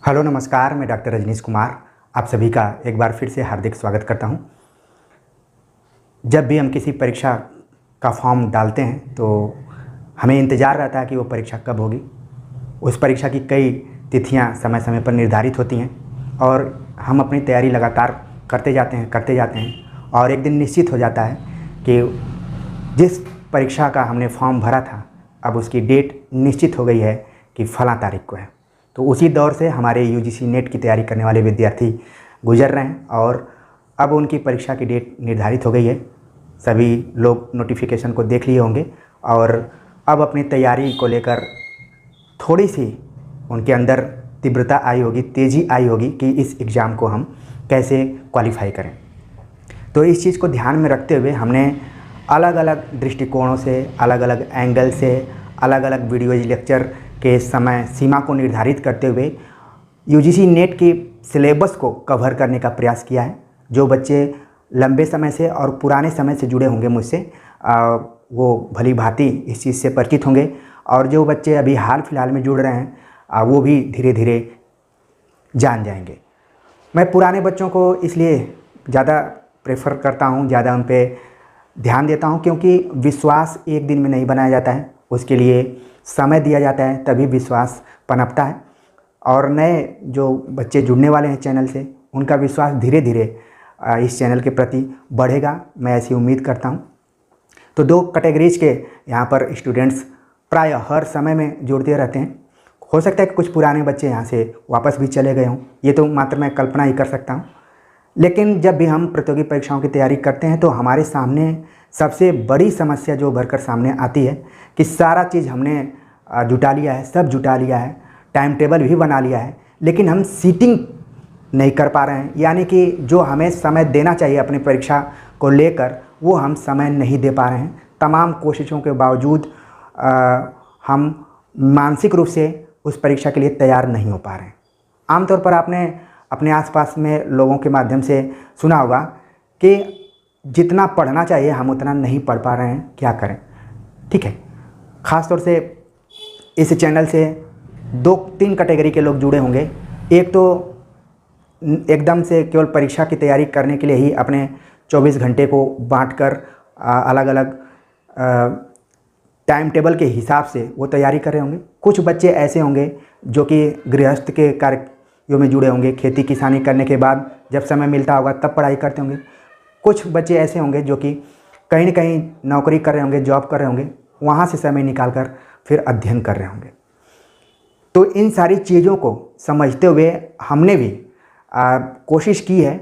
Hello नमस्कार, मैं doctor Rajneesh Kumar आप सभी का एक बार फिर से हार्दिक स्वागत करता हूं। जब भी हम किसी परीक्षा का फॉर्म डालते हैं तो हमें इंतज़ार रहता है कि वो परीक्षा कब होगी। उस परीक्षा की कई तिथियां समय समय पर निर्धारित होती हैं और हम अपनी तैयारी लगातार करते जाते हैं और एक दिन निश्चित हो जाता है कि जिस परीक्षा का हमने फॉर्म भरा था अब उसकी डेट निश्चित हो गई है कि फलां तारीख को है। तो उसी दौर से हमारे यूजीसी नेट की तैयारी करने वाले विद्यार्थी गुजर रहे हैं और अब उनकी परीक्षा की डेट निर्धारित हो गई है। सभी लोग नोटिफिकेशन को देख लिए होंगे और अब अपनी तैयारी को लेकर थोड़ी सी उनके अंदर तीव्रता आई होगी, तेज़ी आई होगी कि इस एग्ज़ाम को हम कैसे क्वालिफाई करें। तो इस चीज़ को ध्यान में रखते हुए हमने अलग अलग दृष्टिकोणों से, अलग अलग एंगल से, अलग अलग वीडियो लेक्चर के समय सीमा को निर्धारित करते हुए यूजीसी नेट की सिलेबस को कवर करने का प्रयास किया है। जो बच्चे लंबे समय से और पुराने समय से जुड़े होंगे मुझसे वो भली भांति इस चीज़ से परिचित होंगे और जो बच्चे अभी हाल फिलहाल में जुड़ रहे हैं वो भी धीरे धीरे जान जाएंगे। मैं पुराने बच्चों को इसलिए ज़्यादा प्रेफर करता हूँ, ज़्यादा उन पर ध्यान देता हूँ क्योंकि विश्वास एक दिन में नहीं बनाया जाता है, उसके लिए समय दिया जाता है तभी विश्वास पनपता है। और नए जो बच्चे जुड़ने वाले हैं चैनल से उनका विश्वास धीरे धीरे इस चैनल के प्रति बढ़ेगा, मैं ऐसी उम्मीद करता हूं। तो दो कैटेगरीज के यहाँ पर स्टूडेंट्स प्राय हर समय में जुड़ते रहते हैं। हो सकता है कि कुछ पुराने बच्चे यहाँ से वापस भी चले गए हों, ये तो मात्र मैं कल्पना ही कर सकता हूँ। लेकिन जब भी हम प्रतियोगी परीक्षाओं की तैयारी करते हैं तो हमारे सामने सबसे बड़ी समस्या जो भरकर सामने आती है कि सारा चीज़ हमने जुटा लिया है, सब जुटा लिया है, टाइम टेबल भी बना लिया है, लेकिन हम सीटिंग नहीं कर पा रहे हैं। यानी कि जो हमें समय देना चाहिए अपनी परीक्षा को लेकर वो हम समय नहीं दे पा रहे हैं। तमाम कोशिशों के बावजूद हम मानसिक रूप से उस परीक्षा के लिए तैयार नहीं हो पा रहे हैं। आमतौर पर आपने अपने आसपास में लोगों के माध्यम से सुना होगा कि जितना पढ़ना चाहिए हम उतना नहीं पढ़ पा रहे हैं, क्या करें। ठीक है, ख़ास तौर से इस चैनल से 2-3 कैटेगरी के लोग जुड़े होंगे। एक तो एकदम से केवल परीक्षा की तैयारी करने के लिए ही अपने 24 घंटे को बांटकर अलग अलग टाइम टेबल के हिसाब से वो तैयारी कर रहे होंगे। कुछ बच्चे ऐसे होंगे जो कि गृहस्थ के कार्यों में जुड़े होंगे, खेती किसानी करने के बाद जब समय मिलता होगा तब पढ़ाई करते होंगे। कुछ बच्चे ऐसे होंगे जो कि कहीं न कहीं नौकरी कर रहे होंगे, जॉब कर रहे होंगे, वहाँ से समय निकाल कर फिर अध्ययन कर रहे होंगे। तो इन सारी चीज़ों को समझते हुए हमने भी कोशिश की है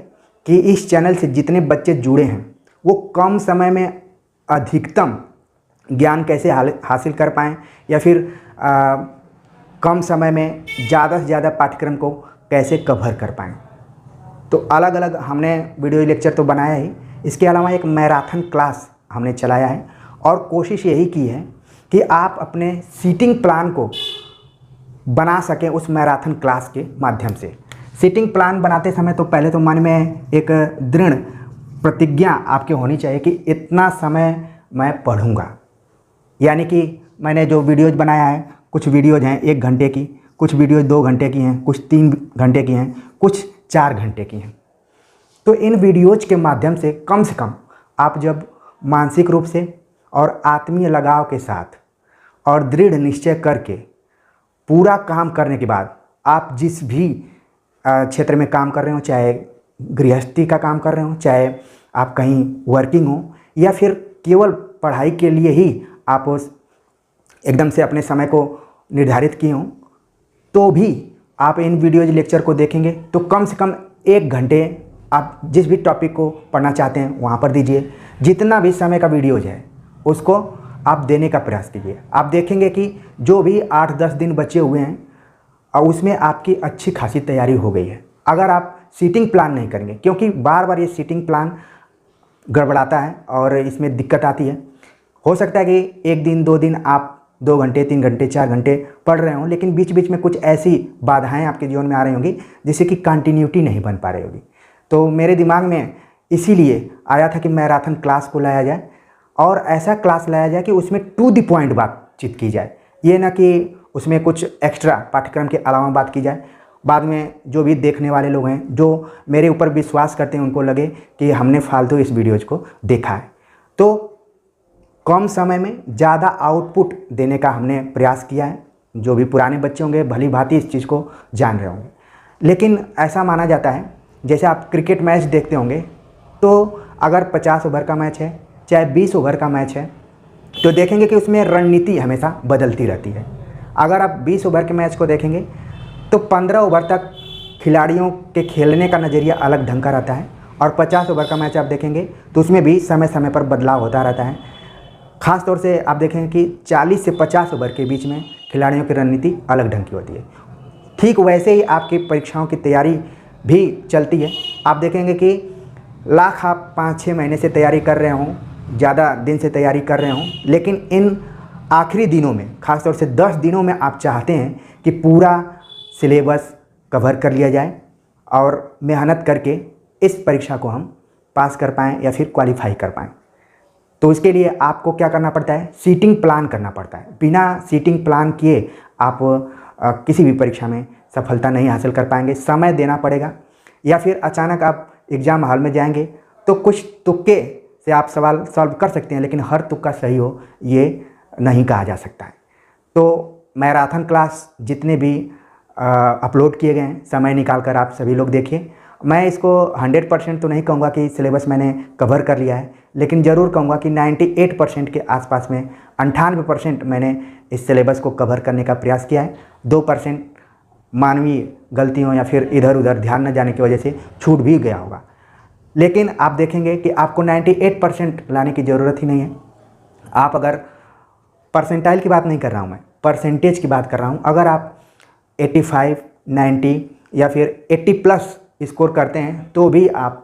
कि इस चैनल से जितने बच्चे जुड़े हैं वो कम समय में अधिकतम ज्ञान कैसे हासिल कर पाएँ या फिर कम समय में ज़्यादा से ज़्यादा पाठ्यक्रम को कैसे कवर कर पाएँ। तो अलग अलग हमने वीडियो लेक्चर तो बनाया ही, इसके अलावा एक मैराथन क्लास हमने चलाया है और कोशिश यही की है कि आप अपने सीटिंग प्लान को बना सकें उस मैराथन क्लास के माध्यम से। सीटिंग प्लान बनाते समय तो पहले तो मन में एक दृढ़ प्रतिज्ञा आपके होनी चाहिए कि इतना समय मैं पढ़ूंगा। यानी कि मैंने जो वीडियोज़ बनाया है, कुछ वीडियोज़ हैं 1 घंटे की, कुछ वीडियोज़ 2 घंटे की हैं, कुछ 3 घंटे की हैं, कुछ 4 घंटे की हैं। तो इन वीडियोज़ के माध्यम से कम आप जब मानसिक रूप से और आत्मीय लगाव के साथ और दृढ़ निश्चय करके पूरा काम करने के बाद आप जिस भी क्षेत्र में काम कर रहे हो, चाहे गृहस्थी का काम कर रहे हो, चाहे आप कहीं वर्किंग हो या फिर केवल पढ़ाई के लिए ही आप उस एकदम से अपने समय को निर्धारित किए हों, तो भी आप इन वीडियोज लेक्चर को देखेंगे तो कम से कम 1 घंटे आप जिस भी टॉपिक को पढ़ना चाहते हैं वहाँ पर दीजिए। जितना भी समय का वीडियोज है उसको आप देने का प्रयास कीजिए। आप देखेंगे कि जो भी 8-10 दिन बचे हुए हैं और उसमें आपकी अच्छी खासी तैयारी हो गई है। अगर आप सीटिंग प्लान नहीं करेंगे, क्योंकि बार बार ये सीटिंग प्लान गड़बड़ाता है और इसमें दिक्कत आती है। हो सकता है कि 1 दिन 2 दिन आप 2 घंटे 3 घंटे 4 घंटे पढ़ रहे हों, लेकिन बीच बीच में कुछ ऐसी बाधाएं आपके जीवन में आ रही होंगी जिससे कि कंटिन्यूटी नहीं बन पा रही होगी। तो मेरे दिमाग में इसीलिए आया था कि मैराथन क्लास को लाया जाए और ऐसा क्लास लाया जाए कि उसमें टू द पॉइंट बातचीत की जाए। ये ना कि उसमें कुछ एक्स्ट्रा पाठ्यक्रम के अलावा बात की जाए। बाद में जो भी देखने वाले लोग हैं, जो मेरे ऊपर विश्वास करते हैं, उनको लगे कि हमने फालतू इस वीडियोज़ को देखा है। तो कम समय में ज़्यादा आउटपुट देने का हमने प्रयास किया है। जो भी पुराने बच्चे होंगे भली भांति इस चीज़ को जान रहे होंगे। लेकिन ऐसा माना जाता है, जैसे आप क्रिकेट मैच देखते होंगे, तो अगर 50 ओवर का मैच है चाहे 20 ओवर का मैच है, तो देखेंगे कि उसमें रणनीति हमेशा बदलती रहती है। अगर आप 20 ओवर के मैच को देखेंगे तो 15 ओवर तक खिलाड़ियों के खेलने का नज़रिया अलग ढंग का रहता है, और 50 ओवर का मैच आप देखेंगे तो उसमें भी समय समय पर बदलाव होता रहता है। ख़ास तौर से आप देखेंगे कि 40 से 50 ओवर के बीच में खिलाड़ियों की रणनीति अलग ढंग की होती है। ठीक वैसे ही आपकी परीक्षाओं की तैयारी भी चलती है। आप देखेंगे कि लाख आप 5-6 महीने से तैयारी कर रहे हों, ज़्यादा दिन से तैयारी कर रहे हों, लेकिन इन आखिरी दिनों में, ख़ास तौर से 10 दिनों में आप चाहते हैं कि पूरा सिलेबस कवर कर लिया जाए और मेहनत करके इस परीक्षा को हम पास कर पाएँ या फिर क्वालिफाई कर पाएँ। तो इसके लिए आपको क्या करना पड़ता है? सीटिंग प्लान करना पड़ता है। बिना सीटिंग प्लान किए आप किसी भी परीक्षा में सफलता नहीं हासिल कर पाएंगे। समय देना पड़ेगा, या फिर अचानक आप एग्ज़ाम हॉल में जाएंगे तो कुछ तुक्के से आप सवाल सॉल्व कर सकते हैं, लेकिन हर तुक्का सही हो ये नहीं कहा जा सकता है। तो मैराथन क्लास जितने भी अपलोड किए गए हैं, समय निकाल कर आप सभी लोग देखिए। मैं इसको 100% तो नहीं कहूँगा कि सिलेबस मैंने कवर कर लिया है, लेकिन ज़रूर कहूँगा कि 98% के आसपास में 98% मैंने इस सिलेबस को कवर करने का प्रयास किया है। 2% मानवीय गलतियों या फिर इधर उधर ध्यान न जाने की वजह से छूट भी गया होगा, लेकिन आप देखेंगे कि आपको 98% लाने की ज़रूरत ही नहीं है। आप अगर परसेंटाइल की बात नहीं कर रहा हूँ, मैं परसेंटेज की बात कर रहा हूँ। अगर आप 85, 90 या फिर 80+ स्कोर करते हैं तो भी आप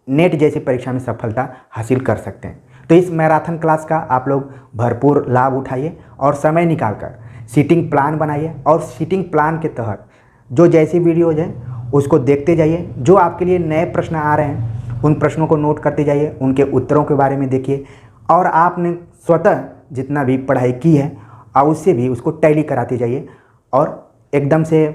नेट जैसी परीक्षा में सफलता हासिल कर सकते हैं। तो इस मैराथन क्लास का आप लोग भरपूर लाभ उठाइए और समय निकालकर सीटिंग प्लान बनाइए, और सीटिंग प्लान के तहत जो जैसी वीडियोज़ हैं उसको देखते जाइए। जो आपके लिए नए प्रश्न आ रहे हैं उन प्रश्नों को नोट करते जाइए, उनके उत्तरों के बारे में देखिए, और आपने स्वतः जितना भी पढ़ाई की है और उससे भी उसको टैली कराते जाइए, और एकदम से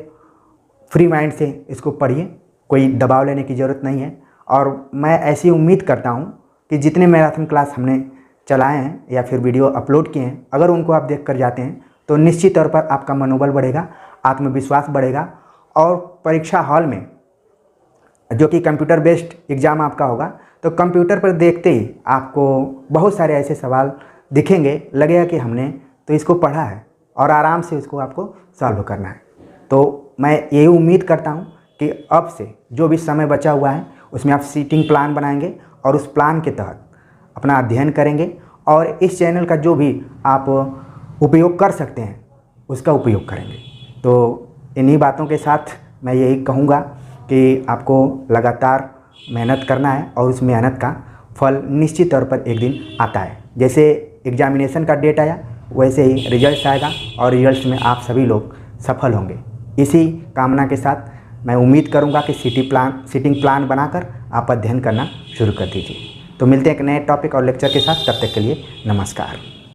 फ्री माइंड से इसको पढ़िए। कोई दबाव लेने की ज़रूरत नहीं है। और मैं ऐसी उम्मीद करता हूँ कि जितने मैराथन क्लास हमने चलाए हैं या फिर वीडियो अपलोड किए हैं, अगर उनको आप देख कर जाते हैं तो निश्चित तौर पर आपका मनोबल बढ़ेगा, आत्मविश्वास बढ़ेगा, और परीक्षा हॉल में जो कि कंप्यूटर बेस्ड एग्ज़ाम आपका होगा, तो कंप्यूटर पर देखते ही आपको बहुत सारे ऐसे सवाल दिखेंगे, लगेगा कि हमने तो इसको पढ़ा है, और आराम से इसको आपको सॉल्व करना है। तो मैं यही उम्मीद करता हूँ कि अब से जो भी समय बचा हुआ है उसमें आप सीटिंग प्लान बनाएंगे और उस प्लान के तहत अपना अध्ययन करेंगे, और इस चैनल का जो भी आप उपयोग कर सकते हैं उसका उपयोग करेंगे। तो इन्हीं बातों के साथ मैं यही कहूँगा कि आपको लगातार मेहनत करना है, और उस मेहनत का फल निश्चित तौर पर एक दिन आता है। जैसे एग्जामिनेशन का डेट आया वैसे ही रिजल्ट आएगा, और रिजल्ट में आप सभी लोग सफल होंगे। इसी कामना के साथ मैं उम्मीद करूंगा कि सीटिंग प्लान बनाकर आप अध्ययन करना शुरू कर दीजिए। तो मिलते हैं एक नए टॉपिक और लेक्चर के साथ, तब तक के लिए नमस्कार।